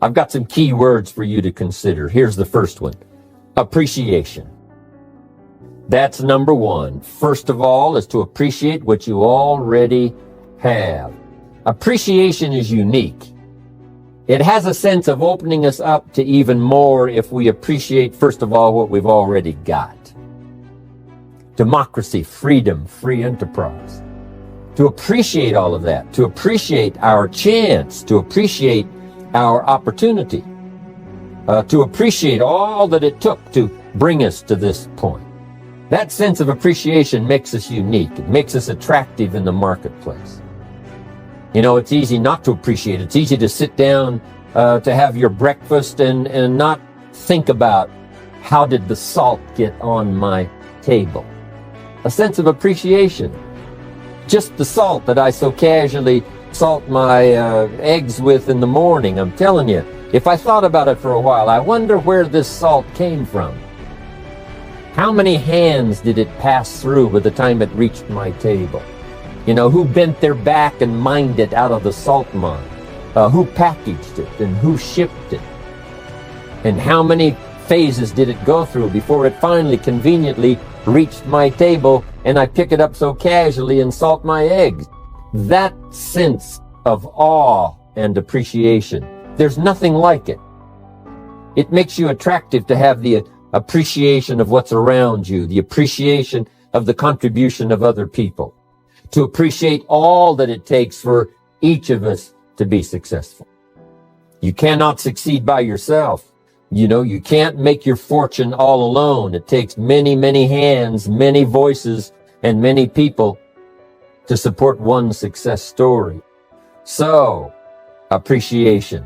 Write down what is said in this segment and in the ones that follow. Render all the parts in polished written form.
I've got some key words for you to consider. Here's the first one. Appreciation. That's number one. First of all is to appreciate what you already have. Appreciation is unique. It has a sense of opening us up to even more if we appreciate, first of all, what we've already got. Democracy, freedom, free enterprise. To appreciate all of that, to appreciate our chance, to appreciate our opportunity, to appreciate all that it took to bring us to this point. That sense of appreciation makes us unique. It makes us attractive in the marketplace. You know, it's easy not to appreciate. It's easy to sit down to have your breakfast and not think about how did the salt get on my table. A sense of appreciation. Just the salt that I so casually salt my eggs with in the morning. I'm telling you, if I thought about it for a while, I wonder where this salt came from. How many hands did it pass through by the time it reached my table? You know, who bent their back and mined it out of the salt mine? Who packaged it and who shipped it? And how many phases did it go through before it finally conveniently reached my table and I pick it up so casually and salt my eggs? That sense of awe and appreciation, there's nothing like it. It makes you attractive to have the appreciation of what's around you, the appreciation of the contribution of other people, to appreciate all that it takes for each of us to be successful. You cannot succeed by yourself. You know, you can't make your fortune all alone. It takes many, many hands, many voices, and many people to support one success story. So, appreciation.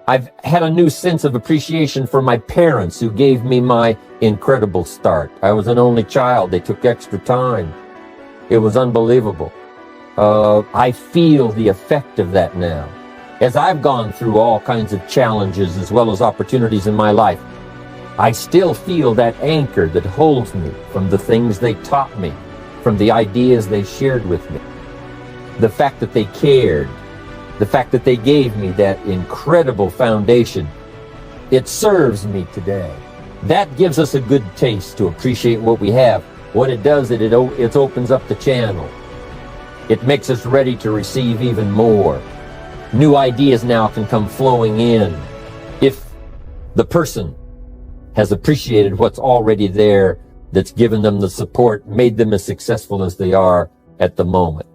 I've had a new sense of appreciation for my parents who gave me my incredible start. I was an only child. They took extra time. It was unbelievable. I feel the effect of that now. As I've gone through all kinds of challenges as well as opportunities in my life, I still feel that anchor that holds me from the things they taught me, from the ideas they shared with me. The fact that they cared, the fact that they gave me that incredible foundation, it serves me today. That gives us a good taste to appreciate what we have. What it does, it opens up the channel. It makes us ready to receive even more. New ideas now can come flowing in if the person has appreciated what's already there, that's given them the support, made them as successful as they are at the moment.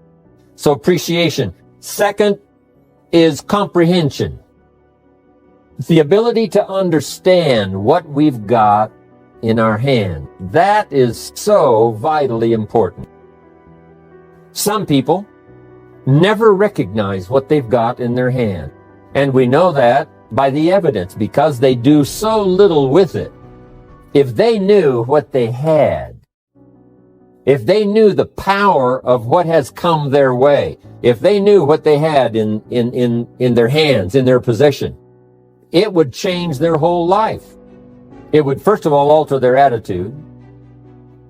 So appreciation. Second is comprehension. The ability to understand what we've got in our hand. That is so vitally important. Some people never recognize what they've got in their hand. And we know that by the evidence because they do so little with it. If they knew what they had, if they knew the power of what has come their way, if they knew what they had in their hands, in their possession, it would change their whole life. It would, first of all, alter their attitude.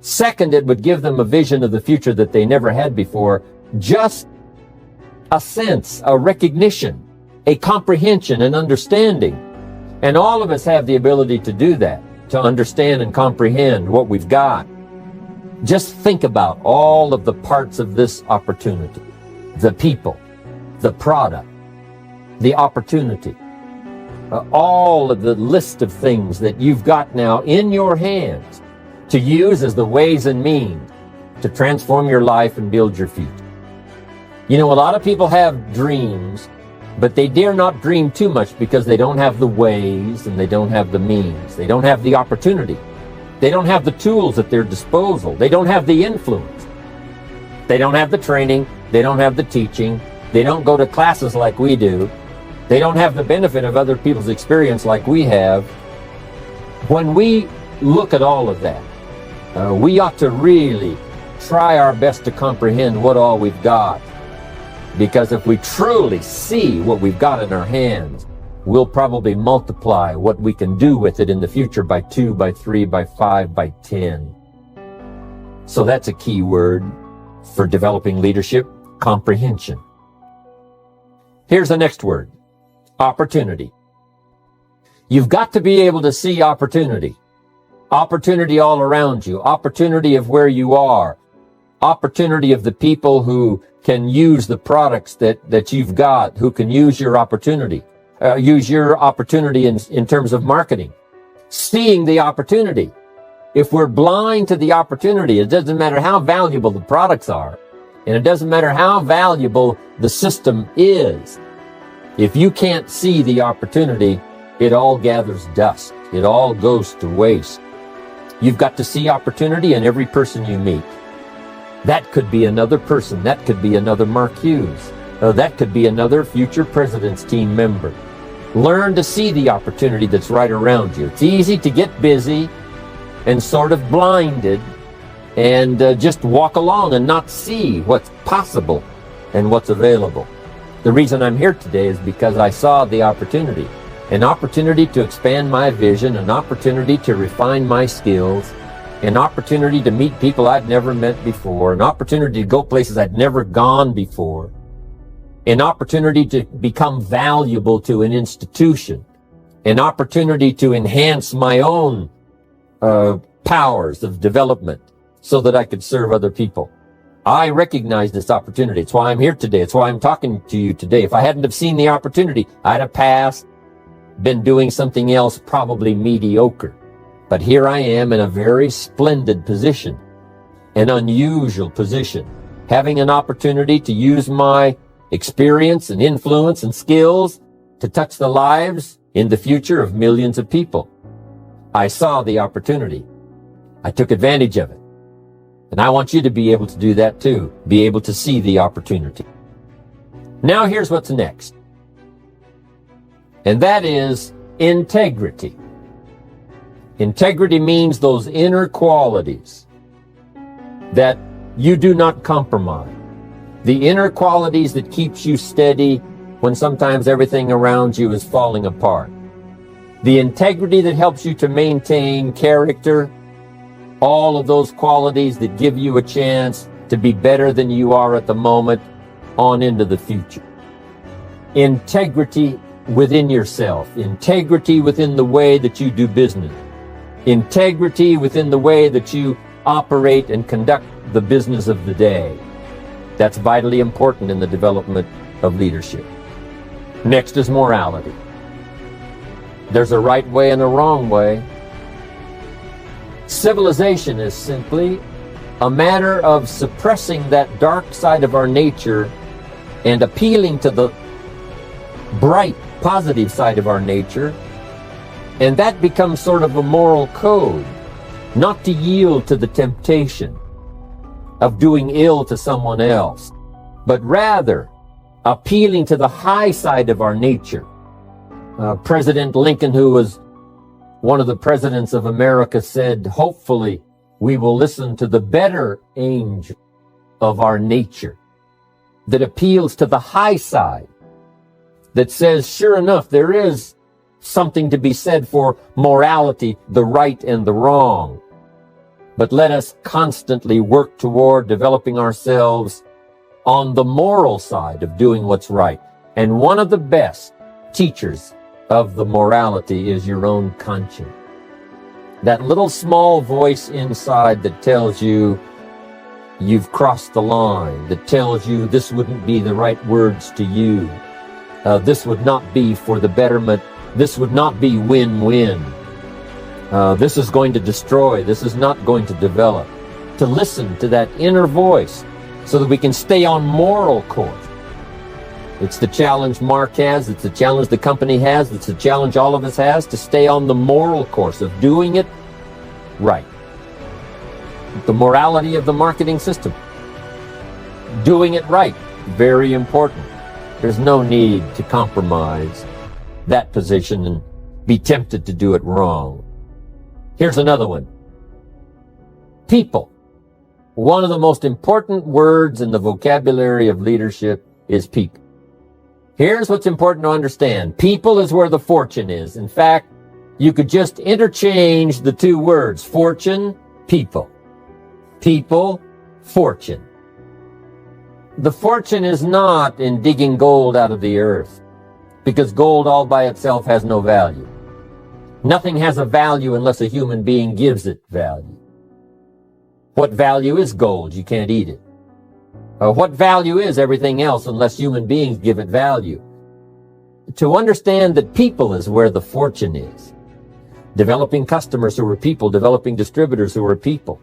Second, it would give them a vision of the future that they never had before. Just a sense, a recognition, a comprehension, an understanding. And all of us have the ability to do that, to understand and comprehend what we've got. Just think about all of the parts of this opportunity. The people, the product, the opportunity, all of the list of things that you've got now in your hands to use as the ways and means to transform your life and build your future. You know, a lot of people have dreams, but they dare not dream too much because they don't have the ways and they don't have the means. They don't have the opportunity. They don't have the tools at their disposal. They don't have the influence. They don't have the training. They don't have the teaching. They don't go to classes like we do. They don't have the benefit of other people's experience like we have. When we look at all of that, we ought to really try our best to comprehend what all we've got. Because if we truly see what we've got in our hands, we'll probably multiply what we can do with it in the future by 2, by 3, by 5, by 10. So that's a key word for developing leadership: comprehension. Here's the next word: opportunity. You've got to be able to see opportunity. Opportunity all around you. Opportunity of where you are. Opportunity of the people who can use the products that you've got, who can use your opportunity. Use your opportunity in terms of marketing. Seeing the opportunity. If we're blind to the opportunity, it doesn't matter how valuable the products are, and it doesn't matter how valuable the system is. If you can't see the opportunity, it all gathers dust. It all goes to waste. You've got to see opportunity in every person you meet. That could be another person. That could be another Mark Hughes. That could be another future president's team member. Learn to see the opportunity that's right around you. It's easy to get busy and sort of blinded and just walk along and not see what's possible and what's available. The reason I'm here today is because I saw the opportunity. An opportunity to expand my vision, an opportunity to refine my skills, an opportunity to meet people I'd never met before, an opportunity to go places I'd never gone before, an opportunity to become valuable to an institution, an opportunity to enhance my own powers of development so that I could serve other people. I recognize this opportunity. It's why I'm here today. It's why I'm talking to you today. If I hadn't have seen the opportunity, I'd have passed, been doing something else, probably mediocre. But here I am in a very splendid position, an unusual position, having an opportunity to use my experience and influence and skills to touch the lives in the future of millions of people. I saw the opportunity. I took advantage of it. And I want you to be able to do that too, be able to see the opportunity. Now here's what's next. And that is integrity. Integrity means those inner qualities that you do not compromise. The inner qualities that keeps you steady when sometimes everything around you is falling apart. The integrity that helps you to maintain character, all of those qualities that give you a chance to be better than you are at the moment on into the future. Integrity within yourself, integrity within the way that you do business, integrity within the way that you operate and conduct the business of the day. That's vitally important in the development of leadership. Next is morality. There's a right way and a wrong way. Civilization is simply a matter of suppressing that dark side of our nature and appealing to the bright, positive side of our nature. And that becomes sort of a moral code, not to yield to the temptation of doing ill to someone else, but rather appealing to the high side of our nature. President Lincoln, who was one of the presidents of America, said, hopefully we will listen to the better angel of our nature that appeals to the high side, that says, sure enough, there is something to be said for morality, the right and the wrong. But let us constantly work toward developing ourselves on the moral side of doing what's right. And one of the best teachers of the morality is your own conscience. That little small voice inside that tells you you've crossed the line, that tells you this wouldn't be the right words to use. This would not be for the betterment. This would not be win-win. This is going to destroy. This is not going to develop. To listen to that inner voice so that we can stay on moral course. It's the challenge Mark has. It's the challenge the company has. It's the challenge all of us has, to stay on the moral course of doing it right. The morality of the marketing system. Doing it right. Very important. There's no need to compromise that position and be tempted to do it wrong. Here's another one. People. One of the most important words in the vocabulary of leadership is people. Here's what's important to understand. People is where the fortune is. In fact, you could just interchange the two words, fortune, people. People, fortune. The fortune is not in digging gold out of the earth, because gold all by itself has no value. Nothing has a value unless a human being gives it value. What value is gold? You can't eat it. What value is everything else unless human beings give it value? To understand that people is where the fortune is. Developing customers who are people, developing distributors who are people.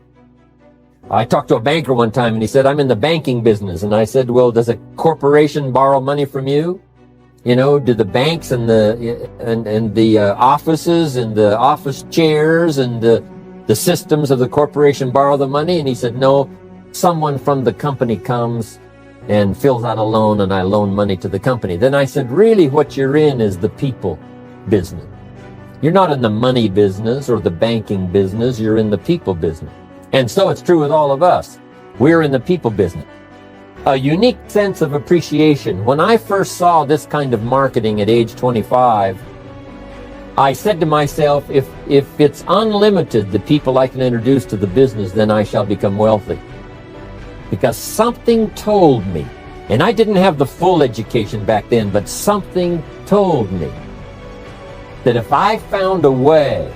I talked to a banker one time and he said, I'm in the banking business. And I said, well, does a corporation borrow money from you? You know, do the banks and the offices and the office chairs and the systems of the corporation borrow the money? And he said, no, someone from the company comes and fills out a loan and I loan money to the company. Then I said, really what you're in is the people business. You're not in the money business or the banking business, you're in the people business. And so it's true with all of us. We're in the people business. A unique sense of appreciation. When I first saw this kind of marketing at age 25, I said to myself, if it's unlimited, the people I can introduce to the business, then I shall become wealthy. Because something told me, and I didn't have the full education back then, but something told me that if I found a way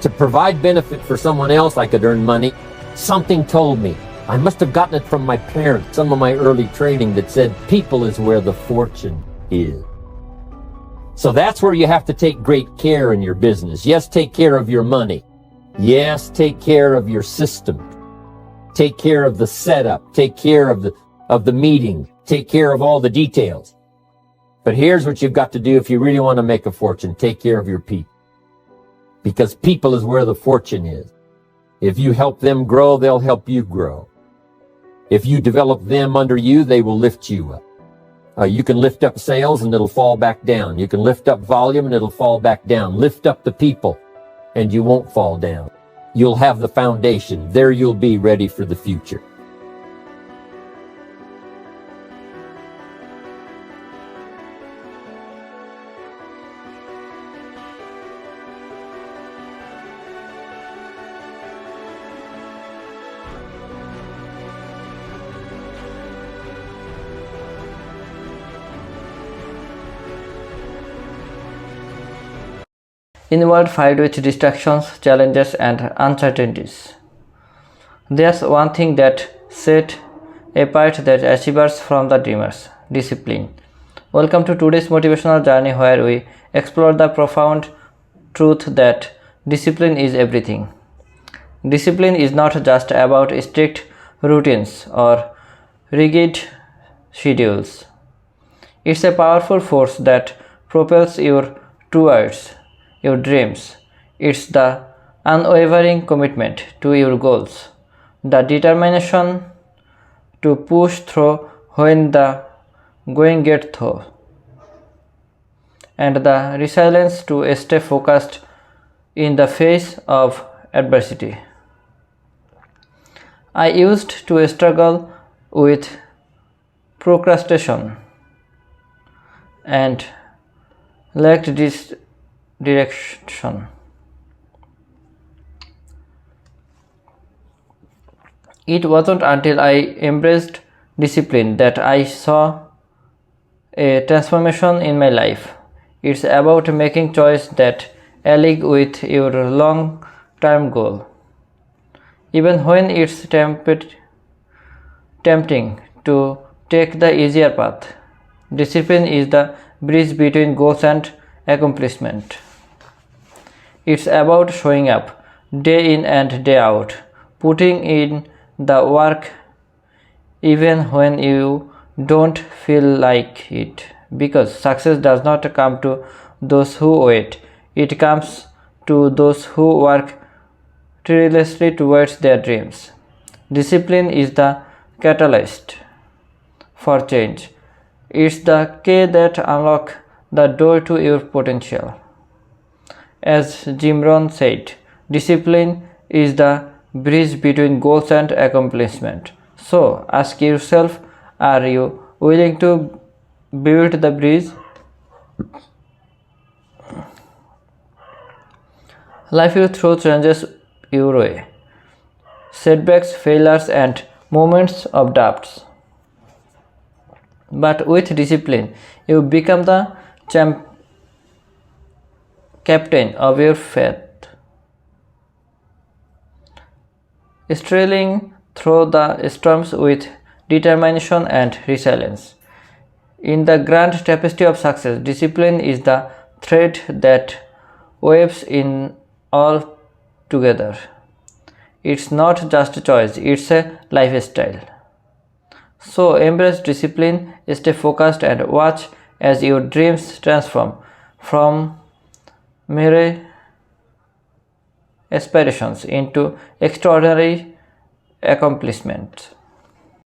to provide benefit for someone else, I could earn money. Something told me. I must have gotten it from my parents, some of my early training that said people is where the fortune is. So that's where you have to take great care in your business. Yes, take care of your money. Yes, take care of your system. Take care of the setup. Take care of the meeting. Take care of all the details. But here's what you've got to do if you really want to make a fortune. Take care of your people. Because people is where the fortune is. If you help them grow, they'll help you grow. If you develop them under you, they will lift you up. You can lift up sales and it'll fall back down. You can lift up volume and it'll fall back down. Lift up the people and you won't fall down. You'll have the foundation. There you'll be ready for the future. In a world filled with distractions, challenges, and uncertainties, there's one thing that sets apart the achievers from the dreamers: discipline. Welcome to today's motivational journey where we explore the profound truth that discipline is everything. Discipline is not just about strict routines or rigid schedules. It's a powerful force that propels you towards your dreams. It's the unwavering commitment to your goals, the determination to push through when the going gets tough, and the resilience to stay focused in the face of adversity. I used to struggle with procrastination and lacked this direction. It wasn't until I embraced discipline that I saw a transformation in my life. It's about making choices that align with your long-term goal, even when it's tempting to take the easier path. Discipline is the bridge between goals and accomplishment. It's about showing up day in and day out, putting in the work even when you don't feel like it, because success does not come to those who wait, it comes to those who work tirelessly towards their dreams. Discipline is the catalyst for change. It's the key that unlocks the door to your potential. As Jim Rohn said, discipline is the bridge between goals and accomplishment. So ask yourself, are you willing to build the bridge? Life will throw challenges your way, setbacks, failures, and moments of doubts. But with discipline, you become the captain of your fate, strailing through the storms with determination and resilience. In the grand tapestry of success, discipline is the thread that weaves in all together. It's not just a choice, it's a lifestyle. So embrace discipline, stay focused, and watch as your dreams transform from mere aspirations into extraordinary accomplishments.